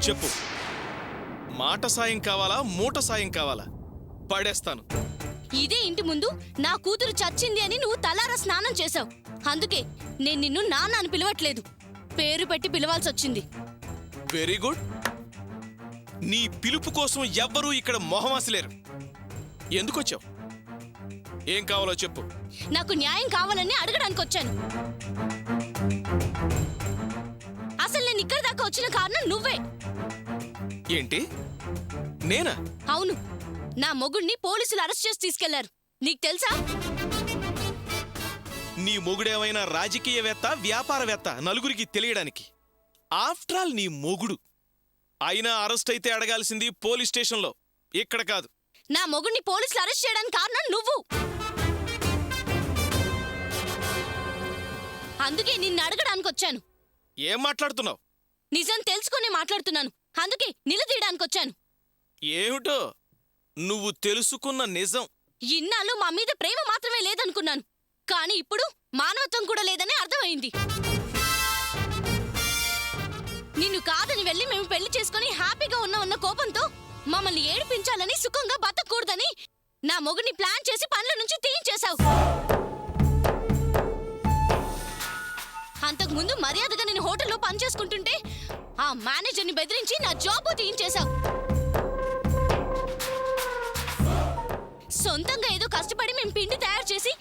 చెప్పు, మాట సాయం కావాలా, మూట సాయం కావాలా? పడేస్తాను. ఇదే ఇంటి ముందు నా కూతురు చచ్చింది అని నువ్వు తలారా స్నానం చేశావు. అందుకే నేను నిన్ను నాన్న అని పిలవట్లేదు, పేరు పెట్టి పిలవాల్సి వచ్చింది. Very good. నీ పిలుపు కోసం ఎవ్వరూ ఇక్కడ మొహమాసలేరు. ఎందుకొచ్చావు? ఏం కావాలో చెప్పు. నాకు న్యాయం కావాలని అడగడానికి వచ్చాను. అసలు నేను ఇక్కడి దాకా వచ్చిన కారణం నువ్వే. ఏంటి? నేనా? అవును, నా మొగుణ్ణి పోలీసులు అరెస్ట్ చేసి తీసుకెళ్లారు. నీకు తెలుసా? నీ మొగుడేమైనా రాజకీయవేత్త, వ్యాపారవేత్త నలుగురికి తెలియడానికి? ఆఫ్టర్ ఆల్ నీ మొగుడు. అయినా అరెస్ట్ అయితే అడగాల్సింది పోలీస్ స్టేషన్లో, ఇక్కడ కాదు. నా మొగుణ్ణి పోలీసులు అరెస్ట్ చేయడానికి కారణం నువ్వు. అందుకే నిన్ను అడగడానికి వచ్చాను. ఏం మాట్లాడుతున్నావు? నిజం తెలుసుకుని మాట్లాడుతున్నాను. అందుకే నిలదీయడానికి వచ్చాను. ఏమిటో నువ్వు తెలుసుకున్న నిజం? ఇన్నాళ్ళు మా మీద ప్రేమ మాత్రమే లేదనుకున్నాను, కానీ ఇప్పుడు మానవత్వం కూడా లేదని అర్థమైంది. నిన్ను కాదని వెళ్ళి మేము పెళ్లి చేసుకుని హ్యాపీగా ఉన్న కోపంతో మమ్మల్ని ఏడిపించాలని, సుఖంగా బతకూడదని నా మొగుడిని ప్లాన్ చేసి పనుల నుంచి తీయించేశావు. అంతకుముందు మర్యాదగా నేను హోటల్లో పనిచేసుకుంటుంటే ఆ మేనేజర్ని బెదిరించి నా జాబ్ తీయించేశావు. సొంతంగా ఏదో కష్టపడి మేము పిండి తయారు చేసి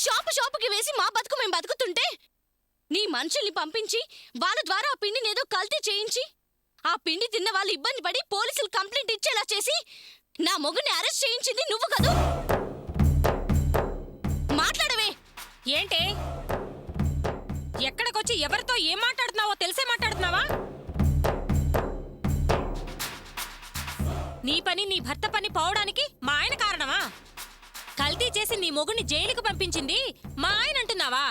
షాపుకి వేసి మా బతుకు మేము బతుకుతుంటే నీ మనుషుల్ని పంపించి వాళ్ళ ద్వారా ఆ పిండిని ఏదో కల్తీ చేయించి ఆ పిండి తిన్న వాళ్ళు ఇబ్బంది పడి పోలీసులు కంప్లైంట్ ఇచ్చేలా చేసి నా మొగుని అరెస్ట్ చేయించింది నువ్వు కదూ. మాట్లాడవే. ఏంటే? ఎక్కడికొచ్చి ఎవరితో ఏం మాట్లాడుతున్నావో తెలిసే మాట్లాడుతున్నావా? నీ పని, నీ భర్త పని పోవడానికి మా ఆయన కారణమా? కల్తీ చేసి నీ మొగుడిని జైలుకు పంపించింది మా ఆయన అంటున్నావా?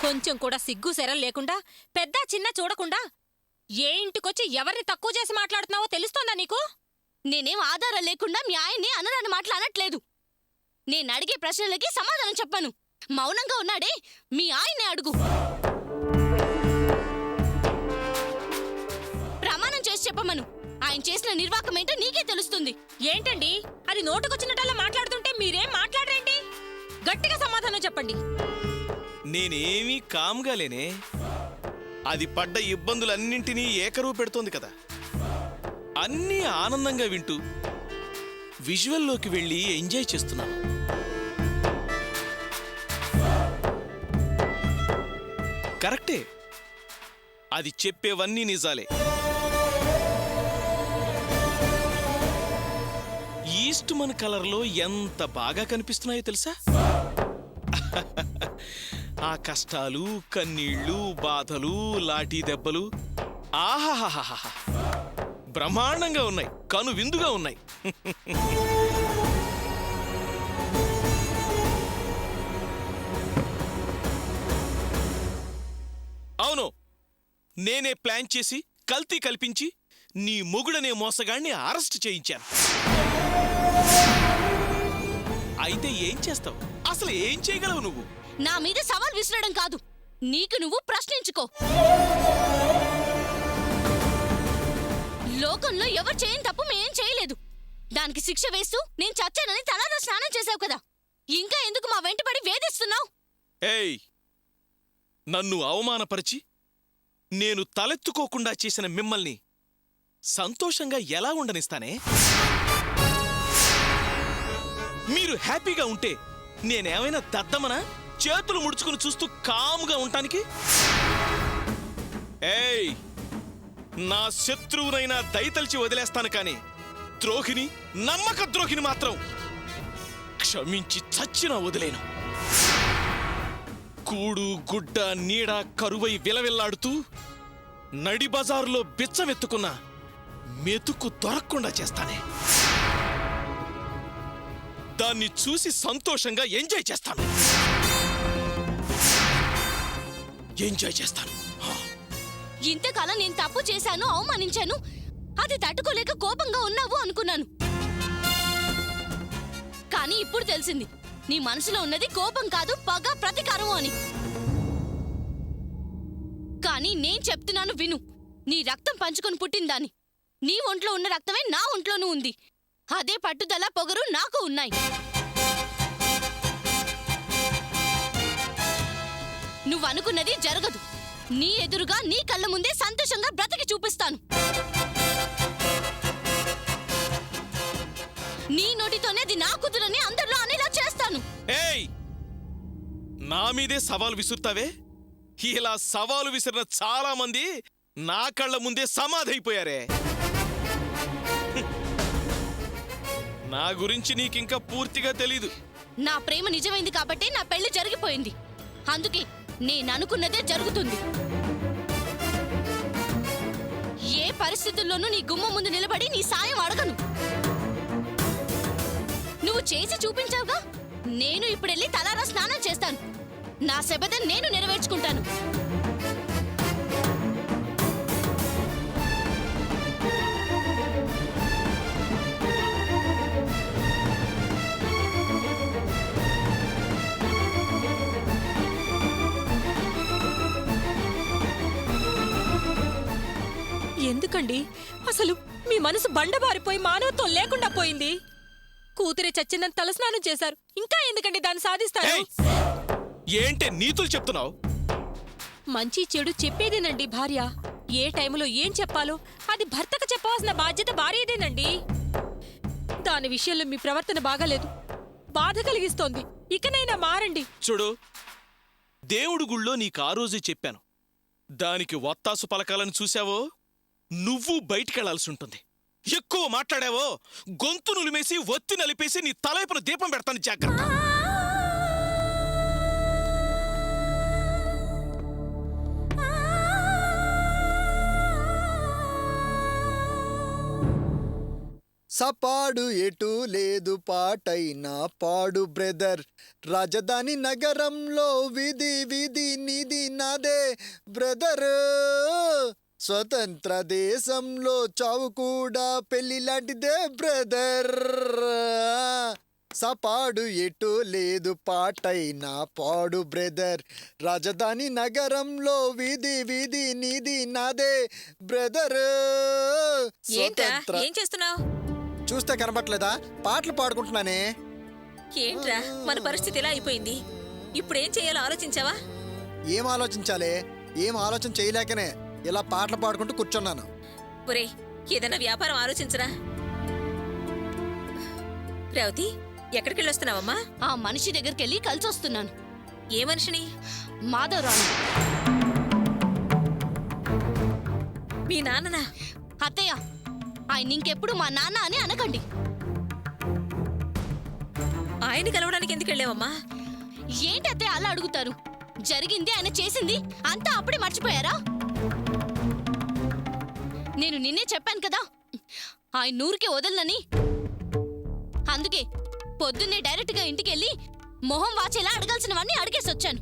కొంచెం కూడా సిగ్గు సెరలు లేకుండా, పెద్ద చిన్న చూడకుండా ఏ ఇంటికొచ్చి ఎవరిని తక్కువ చేసి మాట్లాడుతున్నావో తెలుస్తోందా నీకు? నేనేం ఆధారం లేకుండా మీ ఆయన్ని అనరాని మాట్లాడట్లేదు. నేను అడిగే ప్రశ్నలకి సమాధానం చెప్పను. మౌనంగా ఉన్నాడే మీ ఆయన్నే అడుగు. ప్రమాణం చేసి చెప్పమను. ఆయన చేసిన నిర్వాకం ఏంటో నీకే తెలుస్తుంది. ఏంటండి అది నోటుకొచ్చినట్టల్లా మాట్లాడుతుంటే మీరేం మాట్లాడరేంటి? గట్టిగా సమాధానం చెప్పండి. నేనేమీ కామ్గా లేనే. అది పడ్డ ఇబ్బందులన్నింటినీ ఏకరువు పెడుతోంది కదా. అన్నీ ఆనందంగా వింటూ విజువల్లోకి వెళ్ళి ఎంజాయ్ చేస్తున్నాను. కరెక్టే, అది చెప్పేవన్నీ నిజాలే. ఈస్ట్ మన కలర్లో ఎంత బాగా కనిపిస్తున్నాయో తెలుసా? ఆ కష్టాలు, కన్నీళ్లు, బాధలు, లాఠీ దెబ్బలు ఆహాహాహా బ్రహ్మాండంగా ఉన్నాయి, కను విందుగా ఉన్నాయి. అవును, నేనే ప్లాన్ చేసి కల్తీ కల్పించి నీ మొగుడనే మోసగాణ్ణి అరెస్ట్ చేయించాను. అయితే ఏం చేస్తావు? అసలు ఏం చేయగలవు నువ్వు? నా మీద సవాల్ విసరడం కాదు, నీకు నువ్వు ప్రశ్నించుకో. లోకంలో ఎవరు చేయని తప్పు మేం చేయలేదు. దానికి శిక్ష వేస్తూ నేను చచ్చానని తలారా స్నానం చేశావు కదా. ఇంకా ఎందుకు మా వెంటపడి వేధిస్తున్నావు? ఏయ్, నన్ను అవమానపరిచి నేను తలెత్తుకోకుండా చేసిన మిమ్మల్ని సంతోషంగా ఎలా ఉండనిస్తానే? మీరు హ్యాపీగా ఉంటే నేనేమైనా దద్దమనా? చేతులు ముడుచుకుని చూస్తూ కాముగా ఉంటానికి? ఏయ్, నా శత్రువునైనా దయతలిచి వదిలేస్తాను కాని ద్రోహిని, నమ్మక ద్రోహిని మాత్రం క్షమించి చచ్చినా వదిలేను. కూడు గుడ్డ నీడ కరువై విలవిల్లాడుతూ నడి బజారులో బిచ్చమెత్తుకున్న మెతుకు దొరక్కుండా చేస్తానే. దాన్ని చూసి సంతోషంగా ఎంజాయ్ చేస్తాను. ఇంతకాలం నేను తప్పు చేశాను, అవమానించాను, అది తట్టుకోలేక కోపంగా ఉన్నావు అనుకున్నాను. కానీ ఇప్పుడు తెలిసింది నీ మనసులో ఉన్నది కోపం కాదు, పగ, ప్రతీకారం అని. కానీ నేను చెప్తున్నాను విను. నీ రక్తం పంచుకొని పుట్టిందాన్ని. నీ ఒంట్లో ఉన్న రక్తమే నా ఒంట్లోనూ ఉంది. అదే పట్టుదల పొగరు నాకు ఉన్నాయి. నువ్వనుకున్నది జరగదు. నీ ఎదురుగా నీ కళ్ళ ముందే సంతోషంగా బ్రతికి చూపిస్తాను. నీ నోటితోనే అది నా కుదురని అందరిలో అనేలా చేస్తాను. ఏయ్, నా మీదే సవాలు విసురుతావే? ఇలా సవాలు విసిరిన చాలా మంది నా కళ్ళ ముందే సమాధైపోయారే. నా గురించి నీకింకా పూర్తిగా తెలీదు. నా ప్రేమ నిజమైంది కాబట్టి నా పెళ్లి జరిగిపోయింది. అందుకే నేననుకున్నదే జరుగుతుంది. ఏ పరిస్థితుల్లోనూ నీ గుమ్మం ముందు నిలబడి నీ సాయం అడగను. నువ్వు చేసి చూపించావుగా. నేను ఇప్పుడెళ్ళి తలారా స్నానం చేస్తాను. నా శబదం నేను నెరవేర్చుకుంటాను. ఎందుకండి అసలు మీ మనసు బండబారిపోయి మానవత్వం లేకుండా పోయింది? కూతురే చచ్చిందని తలస్నానం చేశారు. ఇంకా ఎందుకండి దాన్ని సాధిస్తారు? ఏయ్, ఏంటే నీతులు చెప్తున్నావు? మంచి చెడు చెప్పేదేనండి భార్య. ఏ టైంలో ఏం చెప్పాలో అది భర్తకు చెప్పవలసిన బాధ్యత భార్యదేనండి. దాని విషయంలో మీ ప్రవర్తన బాగాలేదు, బాధ కలిగిస్తోంది. ఇకనైనా మారండి. చూడు, దేవుడు గుళ్ళో నీకు ఆ రోజే చెప్పాను. దానికి వత్తాసు పలకాలని చూశావో నువ్వు బయటికెళ్లాల్సి ఉంటుంది. ఎక్కువ మాట్లాడావో గొంతు నులిమేసి ఒత్తి నలిపేసి నీ తలైపున దీపం పెడతాను. జాగ్రత్త. సపాడు ఎటు లేదు పాటైనా పాడు బ్రదర్. రాజధాని నగరంలో విధి విధి నిధి నాదే బ్రదర్. స్వతంత్ర దేశంలో చావు కూడా పెళ్లి లాంటిదే బ్రదర్. సపాడు ఎటు లేదు పాటైనా పాడు బ్రదర్. రాజధాని నగరంలో విధి విధి నిధి నాదే బ్రదర్. ఏం చేస్తున్నావు? చూస్తే కనబట్లేదా? పాటలు పాడుకుంటున్నానే. ఏంట్రా మన పరిస్థితి ఎలా అయిపోయింది? ఇప్పుడేం చేయాలో ఆలోచించావా? ఏం ఆలోచించాలి? ఏం ఆలోచన చేయలేకనే ఇలా పాటలు పాడుకుంటూ కూర్చున్నాను. ఒరే, ఏదైనా వ్యాపారం ఆలోచించరా. రేవతి, ఎక్కడికెళ్ళొస్తున్నావమ్మా? ఆ మనిషి దగ్గరికెళ్ళి కలిసొస్తున్నాను. ఏ మనిషిని? మాధవరావు. మీ నాన్ననా? అత్తయ్య, ఆయన ఇంకెప్పుడు మా నాన్న అని అనకండి. ఆయన కలవడానికి ఎందుకు వెళ్ళావమ్మా? ఏంటి అత్తయ్య అలా అడుగుతారు? జరిగింది, ఆయన చేసింది అంతా అప్పుడే మర్చిపోయారా? నేను నిన్నే చెప్పాను కదా ఆయన నూరికే వదలనని. అందుకే పొద్దున్నే డైరెక్ట్ గా ఇంటికెళ్ళి మొహం వాచేలా అడగాల్సినవన్నీ అడిగేసొచ్చాను.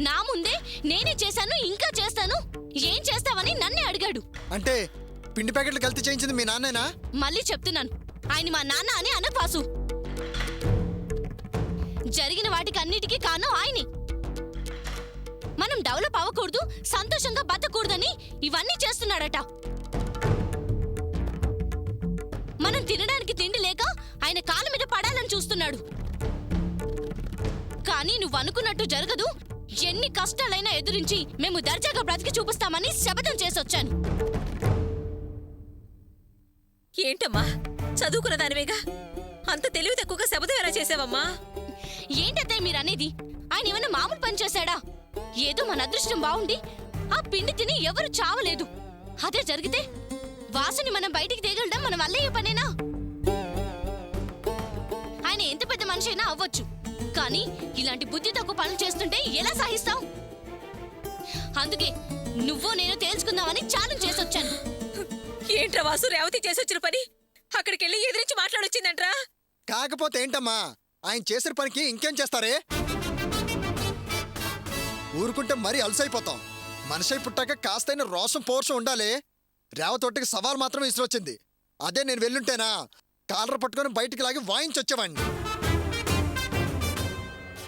నా ముందే నేనే చేశాను, ఇంకా చేస్తాను, ఏం చేస్తావని నన్నే అడిగాడు. అంటే పిండి ప్యాకెట్లు కల్తీ చేయించింది మీ నాన్నేనా? మళ్ళీ చెప్తున్నాను, ఆయన మా నాన్న అని అనపాసు. జరిగిన వాటికి అన్నిటికీ కారణం ఆయనే. మనం డెవలప్ అవ్వకూడదు, సంతోషంగా బతకూడదని ఇవన్నీ చేస్తున్నాడట. మనం తినడానికి తిండి లేక ఆయన కాళ్ళ మీద పడాలని చూస్తున్నాడు. కానీ నువ్వు అనుకున్నట్టు జరగదు. ఎన్ని కష్టాలైనా ఎదురించి మేము దర్జాగా బ్రతికి చూపిస్తామని శపథం చేసొచ్చాను. ఏంటమ్మా, చదువుకున్న దానివేగా, అంత తెలివి తక్కువగా శబదం ఎలా చేసావమ్మా? ఏంటంటే మీరనేది? ఆయన ఏమన్నా మామూలు పని చేశాడా? ఏదో మన అదృష్టం బాగుండి ఆ పిండి తిని ఎవరు చావలేదు. అదే జరిగితే వాసుని మనం బయటికి దిగలడం మన వల్ల ఏ పనేనా? ఆయన ఎంత పెద్ద మనిషి అయినా అవ్వచ్చు, కానీ ఇలాంటి బుద్ధి తక్కువ పనులు చేస్తుంటే ఎలా సహిస్తావు? అందుకే నువ్వు నేను తేల్చుకుందామని ఛాలెంజ్ చేసొచ్చాను. ఏంట్రా వాసు, రేవతి చేసొచ్చిన పని అక్కడికెళ్ళి ఎదిరించి మాట్లాడొచ్చిందంట్రా. కాకపోతే ఏంటమ్మా, ఆయన చేసిన పనికి ఇంకేం చేస్తారే? ఊరుకుంటే మరీ అలసైపోతాం. మనిషి పుట్టాక కాస్తైన రోషం పోర్షం ఉండాలి. రేవతోటికి సవాల్ మాత్రం ఇసురొచ్చింది. అదే నేను వెళ్ళుంటేనా కాలర్ పట్టుకొని బయటికి లాగి వాయించొచ్చేవాడిని.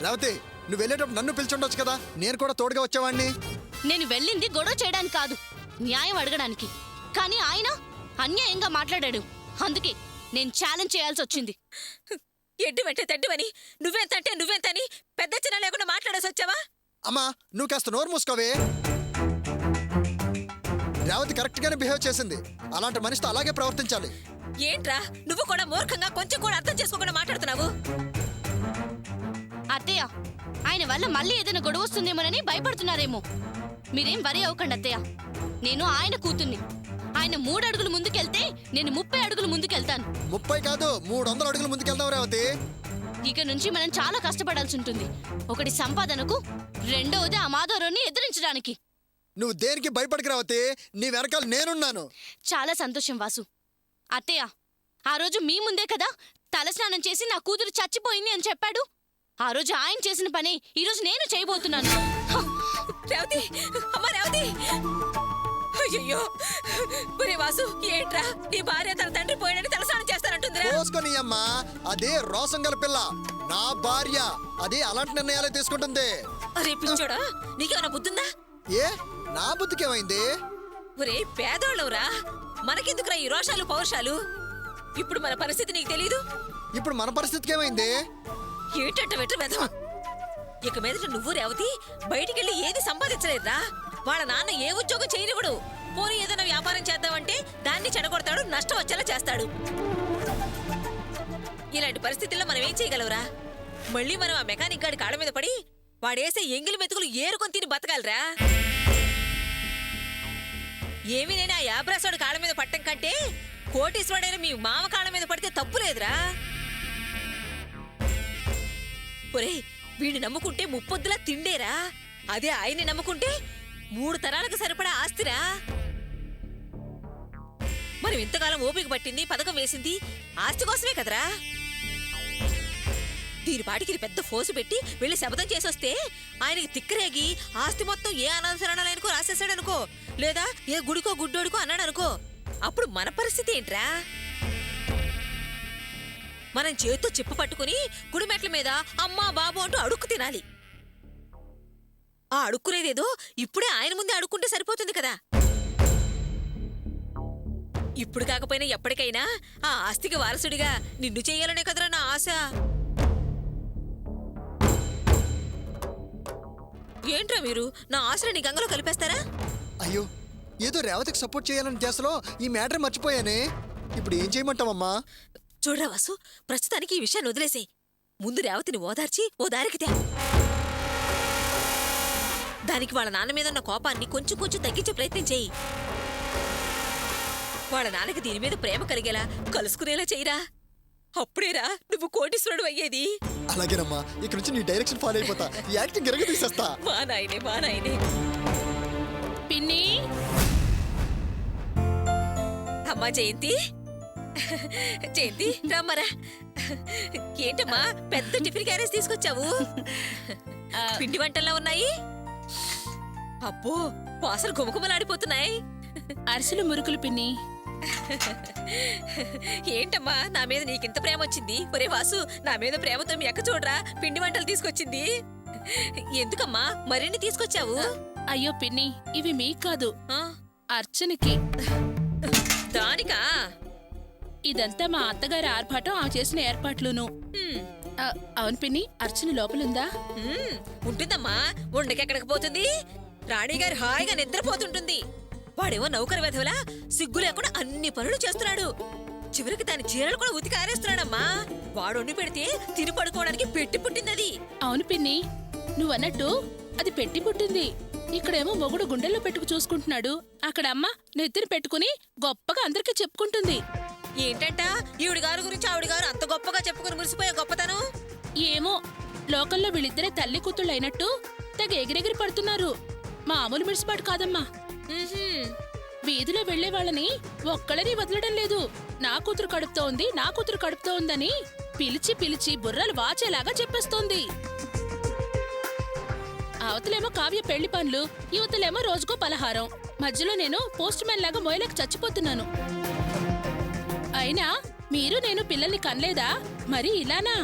రేవతి, నువ్వు వెళ్ళేటప్పుడు నన్ను పిలిచుండొచ్చు కదా, నేను కూడా తోడుగా వచ్చేవాడిని. నేను వెళ్ళింది గొడవ చేయడానికి కాదు, న్యాయం అడగడానికి. కానీ ఆయన అన్యాయంగా మాట్లాడాడు. అందుకే నేను ఛాలెంజ్ చేయాల్సి వచ్చింది. ఎడ్డు వెంటే తెడ్డువని నువ్వెంతంటే నువ్వెంతని పెద్ద చిన్న లేకుండా మాట్లాడేసి వచ్చావా? అమ్మా నువ్వు కాస్త నోరు మూసుకోవే. రేవతి కరెక్ట్ గానే బిహేవ్ చేసింది. అలాంటి మనిషితో అలాగే ప్రవర్తించాలి. ఏంట్రా నువ్వు కూడా మూర్ఖంగా కొంచెం కూడా అర్థం చేసుకోకుండా మాట్లాడుతున్నావు? అత్తయ్య, ఆయన వల్ల మళ్ళీ ఏదైనా గొడవ వస్తుందేమోనని భయపడుతున్నారేమో. మీరేం వరి అవ్వకండి అత్తయ్య. నేను ఆయన కూతుర్ని. ఆయన 3 అడుగులు ముందుకెళ్తే నేను 30 అడుగులు ముందుకెళ్తాను. 30 కాదు 300 అడుగులు ముందుకెళ్దాం రేవతి. ఇక నుంచి మనం చాలా కష్టపడాల్సి ఉంటుంది. ఒకటి సంపాదనకు, రెండవది ఆ మాధవరావుని ఎదిరించడానికి. నువ్వు దేనికి భయపడకు రేవతి, నీ వెనకాల నేనున్నాను. చాలా సంతోషం వాసు. అత్తయ్య, ఆ రోజు మీ ముందే కదా తలస్నానం చేసి నా కూతురు చచ్చిపోయింది అని చెప్పాడు. ఆ రోజు ఆయన చేసిన పని ఈరోజు నేను చేయబోతున్నాను. రేవతి, అమ్మా రేవతి! అయ్యో ఒరే వాసు, ఏంట్రా నీ భార్య తన తండ్రి పోయినని తలస్నానం చేస్తానంటుందిరా? పోసుకొని అమ్మా, అదే రోసం గల పిల్ల, నా భార్య. అది అలాంటి నిర్ణయాలే తీసుకుంటుంది. అరే పిచ్చోడా, నీకేమైనా బుద్ధుందా? ఏ నా బుద్ధికేమైంది? ఒరే పేదోళ్ళవురా, మనకెందుకురా ఈ రోషాలు పౌరుషాలు? ఇప్పుడు మన పరిస్థితి నీకు తెలీదు? ఇప్పుడు మన పరిస్థితికి ఏమైంది? ఏటంట వెట్ట వెధవ. ఇక మీదట నువ్వు రేవతి బయటికెళ్ళి ఏది సంపాదించలేదురా. వాళ్ళ నాన్న ఏ ఉద్యోగం చేయనివ్వడు. పోనీ ఏదైనా వ్యాపారం చేద్దామంటే దాన్ని చెడగొడతాడు, నష్టం వచ్చేలా చేస్తాడు. ఇలాంటి పరిస్థితుల్లో మనం ఏం చేయగలవురా? మళ్ళీ మనం ఆ మెకానిక్ గాడి కాళ్ళ మీద పడి వాడేసే ఎంగిలి మెతుకులు ఏరుకొని తిని బతకాలిరా. ఏమి నేను ఆ యాబ్రాసోడు కాళ్ళ మీద పట్టం కంటే కోటీశ్వరుడైన మీ మామ కాళ్ళ మీద పడితే తప్పు లేదురా. ఒరే, వీడిని నమ్ముకుంటే ముప్పొద్దులా తిండేరా. అదే ఆయన్ని నమ్ముకుంటే 3 తరాలకు సరిపడా ఆస్తిరా. మనం ఇంతకాలం ఓపిక పట్టింది, పథకం వేసింది ఆస్తి కోసమే కదరా. దీని పాటికి పెద్ద ఫోసు పెట్టి వెళ్ళి శబదం చేసొస్తే ఆయనకి తిక్కరేగి ఆస్తి మొత్తం ఏ అనాథరణాలనుకో రాసేసాడనుకో, లేదా ఏ గుడికో గుడ్డోడికో అన్నాడనుకో, అప్పుడు మన పరిస్థితి ఏంట్రా? మనం చేత్తో చెప్పు పట్టుకుని గుడిమెట్ల మీద అమ్మా బాబు అంటూ అడుక్కు తినాలి. ఆ అడుక్కునేదేదో ఇప్పుడే ఆయన ముందే అడుక్కుంటే సరిపోతుంది కదా. ఇప్పుడు కాకపోయినా ఎప్పటికైనా ఆ ఆస్తికి వారసుడిగా నిన్ను చెయ్యాలనే కదరా నా ఆశ. ఏంట్రా మీరు నా ఆశని గంగలో కలిపేస్తారా? అయ్యో, ఏదో రేవతికి సపోర్ట్ చేయాలని ధ్యాసలో ఈ మ్యాటర్ మర్చిపోయానే. ఇప్పుడు ఏం చేయమంటావమ్మా? చూడరా వాసు, ప్రస్తుతానికి ఈ విషయాన్ని వదిలేసే. ముందు రేవతిని ఓదార్చి ఓ దారికి తే. దానికి వాళ్ళ నాన్న మీద ఉన్న కోపాన్ని కొంచెం కొంచెం తగ్గించే ప్రయత్నం చేయి. వాళ్ళ నాన్నకి దీని మీద ప్రేమ కలిగేలా కలుసుకునేలా చెయ్యరా. అప్పుడేరా నువ్వు కోటీశ్వరుడు అయ్యేది. అలాగేనమ్మా, ఇక్కడ నుంచి నీ డైరెక్షన్ ఫాలో అయిపోతా. ఈ యాక్టింగ్ ఎరగ తీసేస్తా. మా నాయనే, మా నాయనే. పిన్ని, అమ్మా జయంతి, జయంతి రమ్మరా. ఏంటమ్మా పెద్ద టిఫిన్ క్యారేజ్ తీసుకొచ్చావు? పిండి వంటల్లా ఉన్నాయి. అబ్బో, వాసలు గుమగుమలాడిపోతున్నాయి. అరిసెలు మురుకులు పిన్ని. ఏంటమ్మా నా మీద నీకింత ప్రేమ వచ్చింది? ఒరే వాసు, నా మీద ప్రేమతో మీ అక్క చూడరా పిండి వంటలు తీసుకొచ్చింది. ఎందుకమ్మా మరిన్ని తీసుకొచ్చావు? అయ్యో పిన్ని, ఇవి మీకు కాదు, ఆ? అర్చనకి. దానికా? ఇదంతా మా అత్తగారి ఆర్భాటం, ఆ చేసిన ఏర్పాట్లును. హ్మ్. అవును పిన్ని, అర్చన లోపలుందా? ఉంటుందమ్మా, ఉండకెక్కడికి పోతుంది? రాణిగారు హాయిగా నిద్రపోతుంటుంది. వాడేమో నౌకరు వెధవలా సిగ్గు లేకుండా అన్ని పనులు చేస్తున్నాడు. చివరికి దాని చీరలు కూడా ఉతికి ఆరేస్తున్నాడమ్మా. వాడు వండి పెడితే తిని పడుకోవడానికి పెట్టి పుట్టిందది. అవును పిన్ని, నువ్వన్నట్టు అది పెట్టి పుట్టింది. ఇక్కడేమో మొగుడు గుండెల్లో పెట్టుకు చూసుకుంటున్నాడు, అక్కడ అమ్మ నెత్తిని పెట్టుకుని గొప్పగా అందరికీ చెప్పుకుంటుంది. ఏంటంట ఈవిడి గారి గురించి ఆవిడ గారు అంత గొప్పగా చెప్పుకుని మురిసిపోయే గొప్పతనం? ఏమో, లోకల్లో వీళ్ళిద్దరే తల్లి కూతుళ్ళు అయినట్టు తెగ ఎగిరెగిరి పడుతున్నారు. మామూలు మిడిసిపాటు కాదమ్మా. వీధిలో వెళ్లే వాళ్ళని ఒక్కళ్ళని వదలడం లేదు. నా కూతురు కడుపుతో ఉంది, నా కూతురు కడుపుతో ఉందని పిలిచి పిలిచి బుర్రలు వాచేలాగా చెప్పేస్తోంది. అవతలేమో కావ్య పెళ్లి పనులు, యువతలేమో రోజుకో పలహారం. మధ్యలో నేను పోస్ట్ మ్యాన్ లాగా మోయలేక చచ్చిపోతున్నాను. అయినా మీరు నేను పిల్లల్ని కనలేదా? మరి ఇలానా?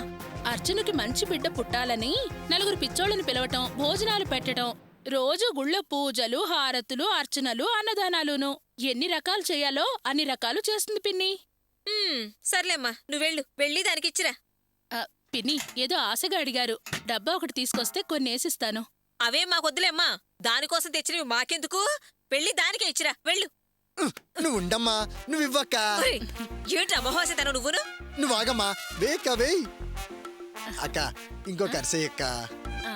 అర్చనకి మంచి బిడ్డ పుట్టాలని నలుగురు పిచ్చోళ్ళని పిలవటం, భోజనాలు పెట్టటం, రోజు గుళ్ళో పూజలు, హారతులు, అర్చనలు, అన్నదానాలును ఎన్ని రకాలు చేయాలో అన్ని రకాలు చేస్తుంది పిన్ని. సర్లేమ్మా నువ్వు వెళ్ళి దానికిచ్చిరా. పిన్ని ఏదో ఆశగా అడిగారు, డబ్బా ఒకటి తీసుకొస్తే కొన్ని వేసిస్తాను. అవే మాకొద్దులేమ్మా, దానికోసం తెచ్చినవి మాకెందుకు? వెళ్ళి దానికే ఇచ్చిరా, వెళ్ళు. నువ్వు ఉండమ్మా, నువ్వు ఇవ్వక్క. ఏంటి అమహోసతనం నువ్వును? నువ్వు ఆగమ్మా, వేయక్క వేయ్. అక్క ఇంకొక అరిసెయ్య అక్క. ఆ,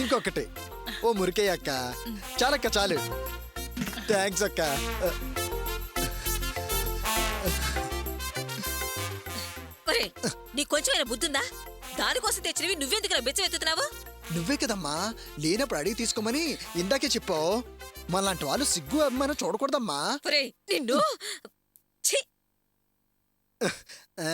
ఇంకొకటి ఓ మురికేయ అక్క. చాలక్క చాలు. థ్యాంక్స్ అక్క. ఒరే నీ కొంచెమైనా బుద్ధుందా? దానికోసం తెచ్చినవి నువ్వెందుకు బెచ్చవెత్తుతున్నావు? నువ్వే కదమ్మా లేనప్పుడు అడిగి తీసుకోమని ఇందాకే చెప్పావు. మనలాంటి వాళ్ళు సిగ్గు అభిమానం చూడకూడదమ్మా. ఒరే నిన్ను ఛీ! ఆ,